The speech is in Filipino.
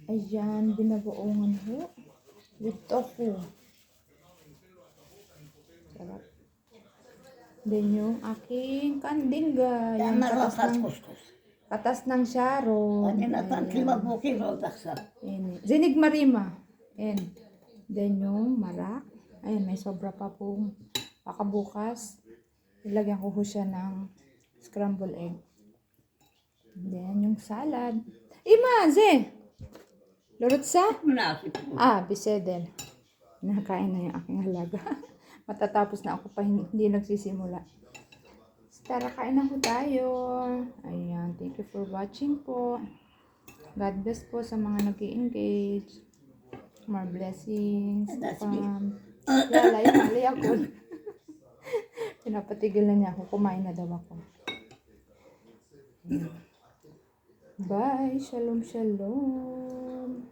Ayan, binagoongan ho. With tofu. Sarap. Then yung aking kandingga. Yung katas ng Sharon. Zinig marima. And then yung marak. Ayan, may sobra pa pong pakabukas. Ilagyan ko siya ng scrambled egg. Then yung salad. Imaze! Lurot sa? Biseden. Nakain na yung aking halaga. Matatapos na ako pa hindi nagsisimula. Tara, kain na po tayo. Ayan, thank you for watching po. God bless po sa mga nag-i-engage. More blessings. Lalay ako. Pinapatigil na niya ako. Kumain na daw ako. Bye. Shalom, shalom.